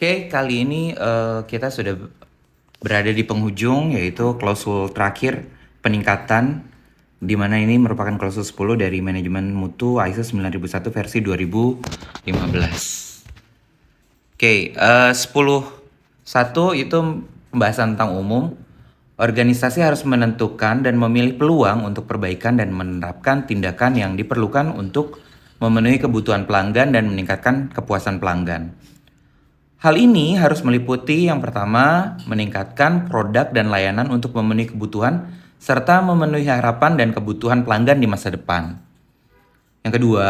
Oke, kali ini kita sudah berada di penghujung, yaitu klausul terakhir peningkatan, di mana ini merupakan klausul 10 dari manajemen mutu ISO 9001 versi 2015. Oke, 10.1 itu pembahasan tentang umum. Organisasi harus menentukan dan memilih peluang untuk perbaikan dan menerapkan tindakan yang diperlukan untuk memenuhi kebutuhan pelanggan dan meningkatkan kepuasan pelanggan. Hal ini harus meliputi yang pertama, meningkatkan produk dan layanan untuk memenuhi kebutuhan serta memenuhi harapan dan kebutuhan pelanggan di masa depan. Yang kedua,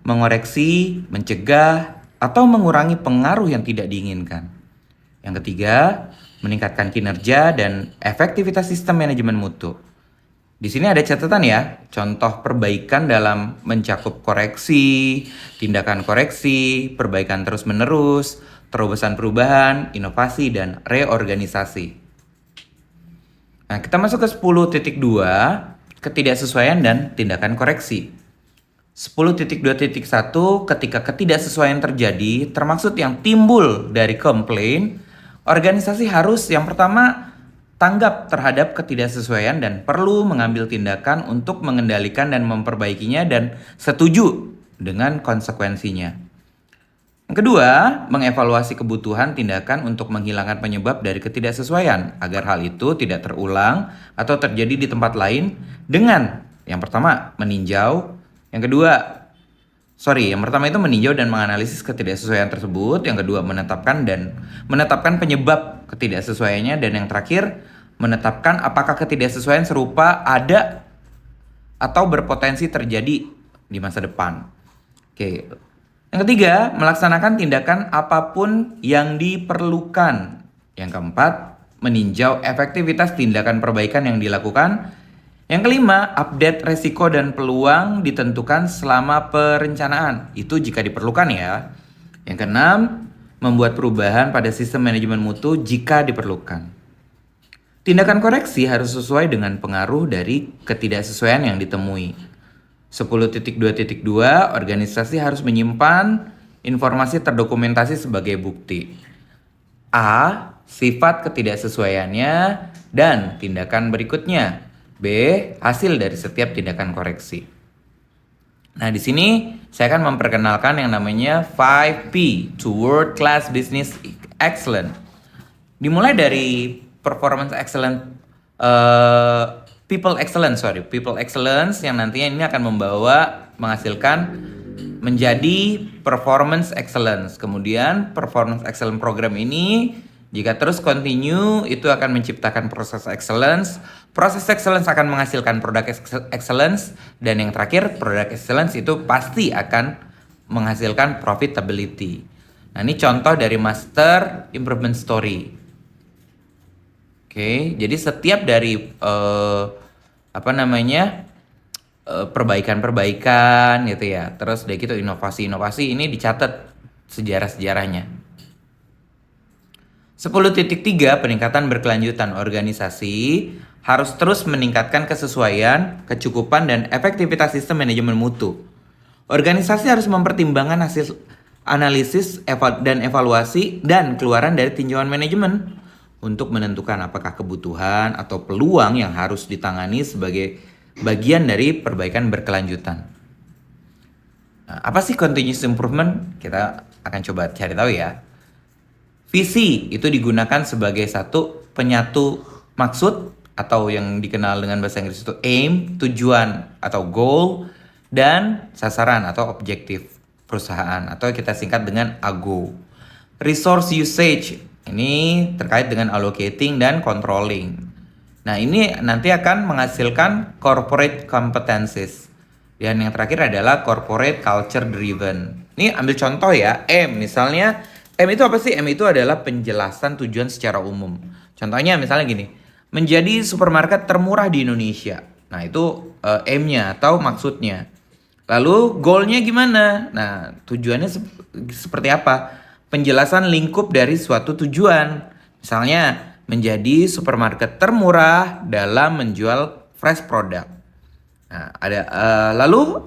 mengoreksi, mencegah, atau mengurangi pengaruh yang tidak diinginkan. Yang ketiga, meningkatkan kinerja dan efektivitas sistem manajemen mutu. Di sini ada catatan ya, contoh perbaikan dalam mencakup koreksi, tindakan koreksi, perbaikan terus-menerus, terobosan perubahan, inovasi, dan reorganisasi. Nah, kita masuk ke 10.2, ketidaksesuaian dan tindakan koreksi. 10.2.1, ketika ketidaksesuaian terjadi, termaksud yang timbul dari komplain, organisasi harus yang pertama tanggap terhadap ketidaksesuaian dan perlu mengambil tindakan untuk mengendalikan dan memperbaikinya dan setuju dengan konsekuensinya. Yang kedua, mengevaluasi kebutuhan tindakan untuk menghilangkan penyebab dari ketidaksesuaian agar hal itu tidak terulang atau terjadi di tempat lain dengan yang pertama meninjau, yang pertama itu meninjau dan menganalisis ketidaksesuaian tersebut, yang kedua menetapkan penyebab ketidaksesuaiannya, dan yang terakhir menetapkan apakah ketidaksesuaian serupa ada atau berpotensi terjadi di masa depan. Oke. Yang ketiga, melaksanakan tindakan apapun yang diperlukan. Yang keempat, meninjau efektivitas tindakan perbaikan yang dilakukan. Yang kelima, update resiko dan peluang ditentukan selama perencanaan. Itu jika diperlukan ya. Yang keenam, membuat perubahan pada sistem manajemen mutu jika diperlukan. Tindakan koreksi harus sesuai dengan pengaruh dari ketidaksesuaian yang ditemui. 10.2.2, organisasi harus menyimpan informasi terdokumentasi sebagai bukti. A. Sifat ketidaksesuaiannya dan tindakan berikutnya. B. Hasil dari setiap tindakan koreksi. Nah, di sini saya akan memperkenalkan yang namanya 5P to World Class Business Excellence. Dimulai dari performance excellence, people excellence yang nantinya ini akan menghasilkan menjadi performance excellence. Kemudian performance excellence program ini jika terus continue itu akan menciptakan proses excellence. Proses excellence akan menghasilkan produk excellence, dan yang terakhir produk excellence itu pasti akan menghasilkan profitability. Nah, ini contoh dari master improvement story. Oke, jadi setiap dari perbaikan-perbaikan gitu ya. Terus dari gitu inovasi-inovasi ini dicatat sejarah-sejarahnya. 10.3 peningkatan berkelanjutan. Organisasi harus terus meningkatkan kesesuaian, kecukupan, dan efektivitas sistem manajemen mutu. Organisasi harus mempertimbangkan hasil analisis dan evaluasi dan keluaran dari tinjauan manajemen untuk menentukan apakah kebutuhan atau peluang yang harus ditangani sebagai bagian dari perbaikan berkelanjutan. Nah, apa sih continuous improvement? Kita akan coba cari tahu ya. Visi itu digunakan sebagai satu penyatu maksud atau yang dikenal dengan bahasa Inggris itu aim, tujuan atau goal, dan sasaran atau objektif perusahaan atau kita singkat dengan AGO. Resource usage ini terkait dengan allocating dan controlling. Nah, ini nanti akan menghasilkan corporate competencies. Dan yang terakhir adalah corporate culture driven. Ini ambil contoh ya, M. Misalnya, M itu apa sih? M itu adalah penjelasan tujuan secara umum. Contohnya misalnya gini, menjadi supermarket termurah di Indonesia. Nah, itu M-nya atau maksudnya. Lalu goal-nya gimana? Nah, tujuannya seperti apa? Penjelasan lingkup dari suatu tujuan. Misalnya, menjadi supermarket termurah dalam menjual fresh product. Nah, lalu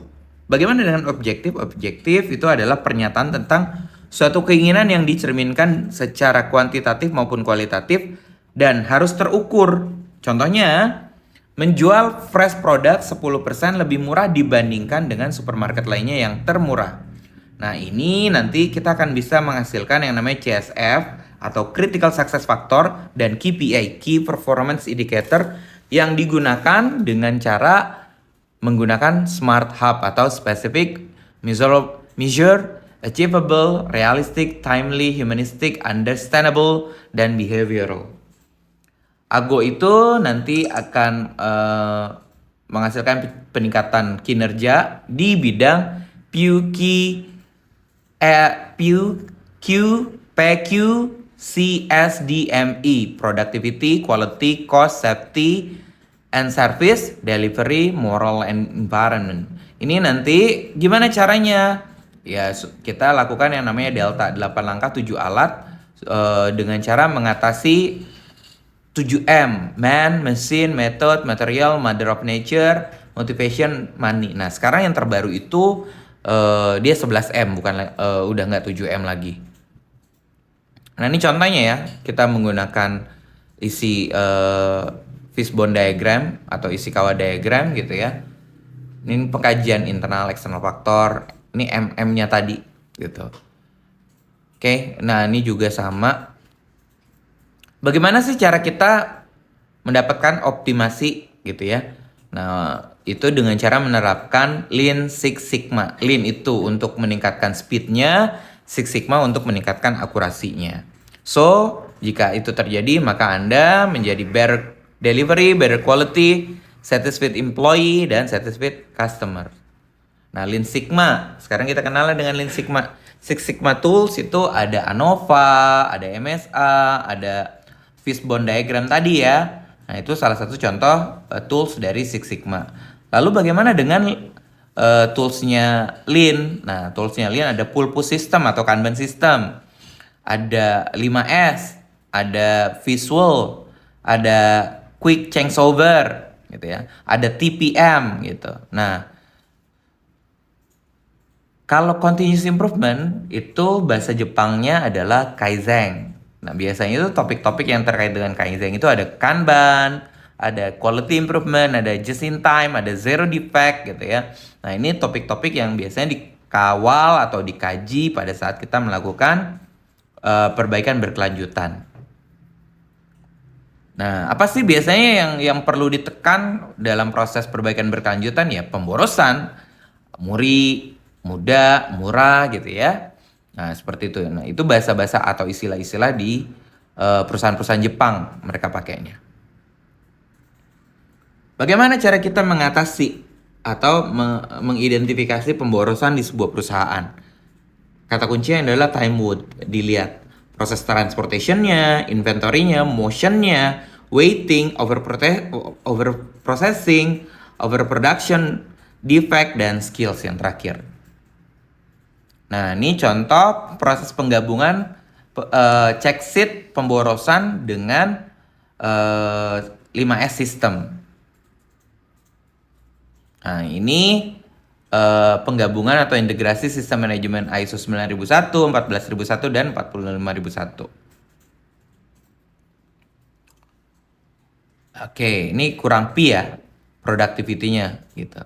bagaimana dengan objektif? Objektif itu adalah pernyataan tentang suatu keinginan yang dicerminkan secara kuantitatif maupun kualitatif dan harus terukur. Contohnya, menjual fresh product 10% lebih murah dibandingkan dengan supermarket lainnya yang termurah. Nah, ini nanti kita akan bisa menghasilkan yang namanya CSF atau Critical Success Factor dan KPI, Key Performance Indicator, yang digunakan dengan cara menggunakan SMART Hub atau Specific, Measure, Achievable, Realistic, Timely, Humanistic, Understandable, dan Behavioral. Ago itu nanti akan menghasilkan peningkatan kinerja di bidang PQCSDME, Productivity, Quality, Cost, Safety, and Service, Delivery, Moral, and Environment. Ini nanti gimana caranya? Ya, kita lakukan yang namanya Delta, 8 langkah 7 alat dengan cara mengatasi 7M, Man, Machine, Method, Material, Mother of Nature, Motivation, Money. Nah, sekarang yang terbaru itu dia 11M, bukan udah nggak 7M lagi. Nah, ini contohnya ya, kita menggunakan isi fishbone diagram atau isi kawah diagram gitu ya. Ini pengkajian internal external faktor, ini MM-nya tadi gitu. Oke, nah ini juga sama. Bagaimana sih cara kita mendapatkan optimasi gitu ya? Nah, itu dengan cara menerapkan Lean Six Sigma. Lean itu untuk meningkatkan speednya, Six Sigma untuk meningkatkan akurasinya. So, jika itu terjadi, maka Anda menjadi better delivery, better quality, satisfied employee, dan satisfied customer. Nah, Lean Sigma. Sekarang kita kenalan dengan Lean Sigma. Six Sigma Tools itu ada ANOVA, ada MSA, ada Fishbone Diagram tadi ya. Nah, itu salah satu contoh tools dari Six Sigma. Lalu bagaimana dengan toolsnya Lean? Nah, toolsnya Lean ada Pull Push System atau Kanban System. Ada 5S, ada Visual, ada Quick Changeover gitu ya. Ada TPM gitu. Nah, kalau continuous improvement itu bahasa Jepangnya adalah Kaizen. Nah, biasanya itu topik-topik yang terkait dengan Kaizen itu ada Kanban, ada quality improvement, ada just in time, ada zero defect gitu ya. Nah, ini topik-topik yang biasanya dikawal atau dikaji pada saat kita melakukan perbaikan berkelanjutan. Nah, apa sih biasanya yang perlu ditekan dalam proses perbaikan berkelanjutan? Ya, pemborosan, mudah, murah gitu ya. Nah, seperti itu. Nah, itu bahasa-bahasa atau istilah-istilah di perusahaan-perusahaan Jepang mereka pakainya. Bagaimana cara kita mengatasi atau mengidentifikasi pemborosan di sebuah perusahaan? Kata kuncinya adalah time wood. Dilihat proses transportation-nya, inventory-nya, motion-nya, waiting, overprocessing, overproduction, defect, dan skills yang terakhir. Nah, ini contoh proses penggabungan check sheet pemborosan dengan 5S system. Nah, ini penggabungan atau integrasi sistem manajemen ISO 9001, 14001, dan 45001. Oke, ini kurang P ya, productivity-nya gitu.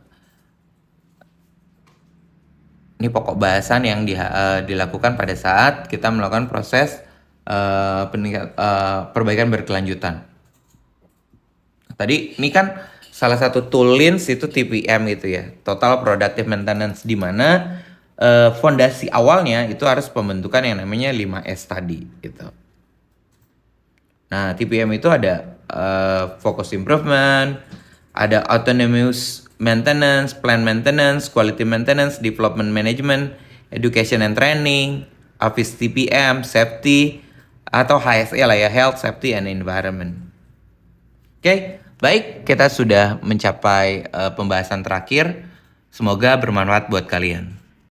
Ini pokok bahasan yang dilakukan pada saat kita melakukan proses perbaikan berkelanjutan. Tadi ini kan salah satu tool Lean itu TPM gitu ya, Total Productive Maintenance, di mana fondasi awalnya itu harus pembentukan yang namanya 5S tadi gitu. Nah, TPM itu ada focus improvement, ada autonomous maintenance, plan maintenance, quality maintenance, development management, education and training, AFIS TPM, safety, atau HSE lah ya, health, safety, and environment. Oke, baik, kita sudah mencapai pembahasan terakhir. Semoga bermanfaat buat kalian.